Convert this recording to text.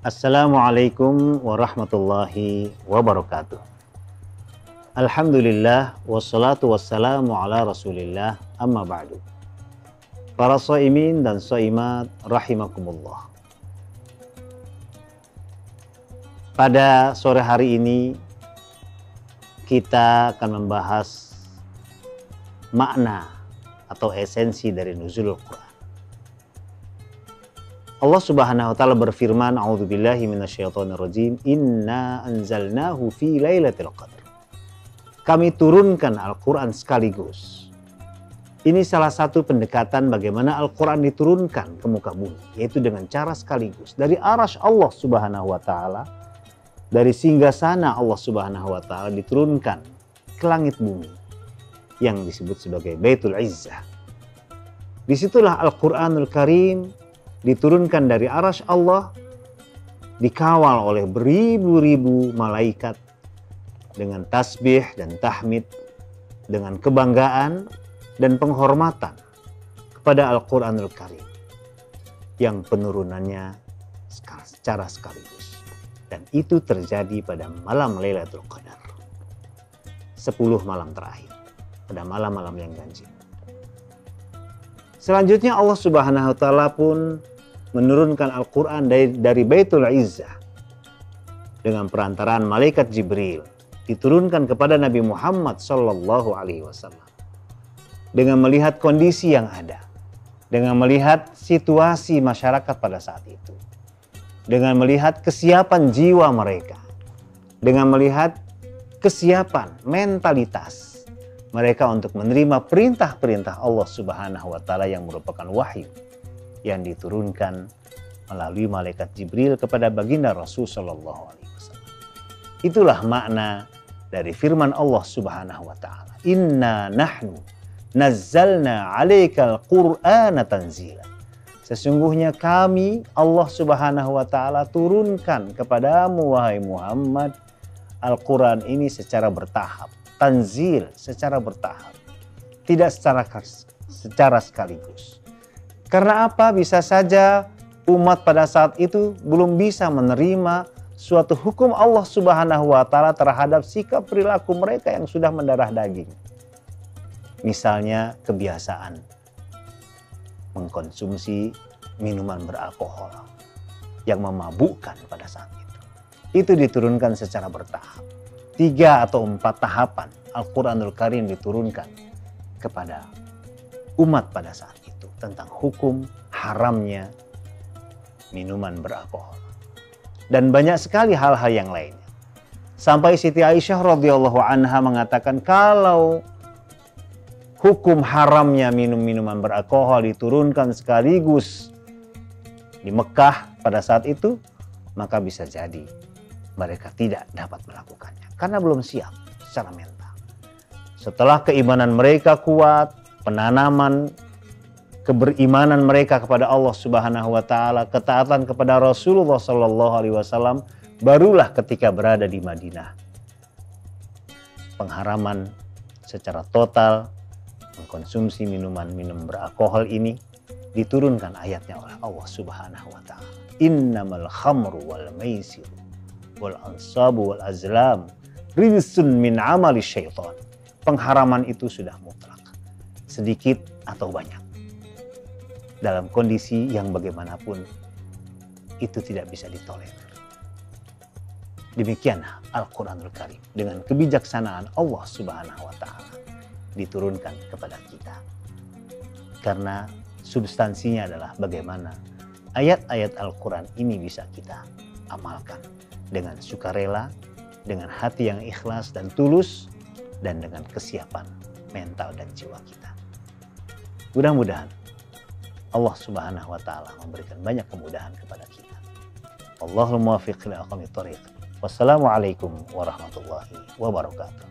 Assalamualaikum warahmatullahi wabarakatuh. Alhamdulillah wassalatu wassalamu ala rasulillah amma ba'du. Para shaimin dan shaimat rahimakumullah. Pada sore hari ini kita akan membahas makna atau esensi dari nuzulul Quran. Allah Subhanahu wa taala berfirman, a'udzubillahi minasyaitonirrajim, inna anzalnahu fi lailatul qadar. Kami turunkan Al-Qur'an sekaligus. Ini salah satu pendekatan bagaimana Al-Qur'an diturunkan ke muka bumi, yaitu dengan cara sekaligus. Dari arasy Allah Subhanahu wa taala, dari singgasana Allah Subhanahu wa taala diturunkan ke langit bumi yang disebut sebagai Baitul Izzah. Disitulah Al-Qur'anul Karim diturunkan dari arasy Allah, dikawal oleh beribu-ribu malaikat dengan tasbih dan tahmid, dengan kebanggaan dan penghormatan kepada Al-Quranul Karim yang penurunannya secara sekaligus. Dan itu terjadi pada malam Lailatul Qadar, 10 malam terakhir, pada malam-malam yang ganjil. Selanjutnya Allah Subhanahu wa taala pun menurunkan Al-Quran dari Baitul Izzah dengan perantaraan malaikat Jibril, diturunkan kepada Nabi Muhammad sallallahu alaihi wasallam dengan melihat kondisi yang ada, dengan melihat situasi masyarakat pada saat itu, dengan melihat kesiapan jiwa mereka, dengan melihat kesiapan mentalitas mereka untuk menerima perintah-perintah Allah Subhanahu wa taala yang merupakan wahyu yang diturunkan melalui malaikat Jibril kepada baginda Rasul sallallahu alaihi wasallam. Itulah makna dari firman Allah Subhanahu wa taala, inna nahnu nazzalna 'alaikal qur'ana tanzila. Sesungguhnya kami Allah Subhanahu wa taala turunkan kepadamu wahai Muhammad Al-Quran ini secara bertahap, tanzil secara bertahap, tidak secara sekaligus. Karena apa? Bisa saja umat pada saat itu belum bisa menerima suatu hukum Allah Subhanahu wa taala terhadap sikap perilaku mereka yang sudah mendarah daging. Misalnya kebiasaan mengkonsumsi minuman beralkohol yang memabukkan pada saat itu. Itu diturunkan secara bertahap. 3 atau 4 tahapan Al-Quranul Karim diturunkan kepada umat pada saat itu tentang hukum haramnya minuman beralkohol. Dan banyak sekali hal-hal yang lainnya. Sampai Siti Aisyah radhiyallahu anha mengatakan kalau hukum haramnya minum minuman beralkohol diturunkan sekaligus di Mekah pada saat itu, maka bisa jadi mereka tidak dapat melakukannya karena belum siap secara mental. Setelah keimanan mereka kuat, penanaman keberimanan mereka kepada Allah Subhanahu wa taala, ketaatan kepada Rasulullah sallallahu alaihi wasallam, barulah ketika berada di Madinah pengharaman secara total mengkonsumsi minuman beralkohol ini diturunkan ayatnya oleh Allah Subhanahu wa taala. Innamal khamru wal maisir wal ansabu wal azlam rijsun min amali syaitan. Pengharaman itu sudah mutlak, sedikit atau banyak. Dalam kondisi yang bagaimanapun itu tidak bisa ditolerir. Demikianlah Al-Quranul Karim dengan kebijaksanaan Allah Subhanahu wa taala diturunkan kepada kita. Karena substansinya adalah bagaimana ayat-ayat Al-Quran ini bisa kita amalkan dengan sukarela, dengan hati yang ikhlas dan tulus, dan dengan kesiapan mental dan jiwa kita. Mudah-mudahan Allah Subhanahu wa taala memberikan banyak kemudahan kepada kita. Allahul muwaffiq ila aqwamit thoriq. Wassalamualaikum warahmatullahi wabarakatuh.